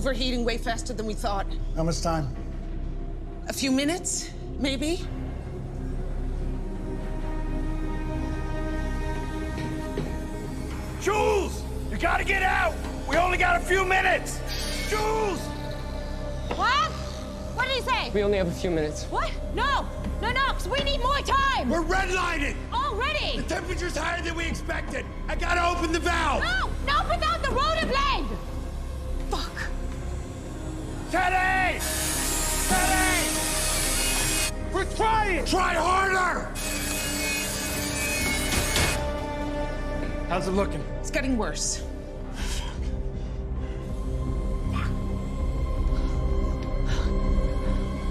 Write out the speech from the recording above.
overheating way faster than we thought. How much time? A few minutes, maybe? Jules! You gotta get out! We only got a few minutes! Jules! What? What did he say? We only have a few minutes. What? No, because we need more time. We're redlining! Already? The temperature's higher than we expected! I gotta open the valve! No, without the rotor blade! Fuck. Teddy! Teddy! We're trying! Try harder! How's it looking? It's getting worse.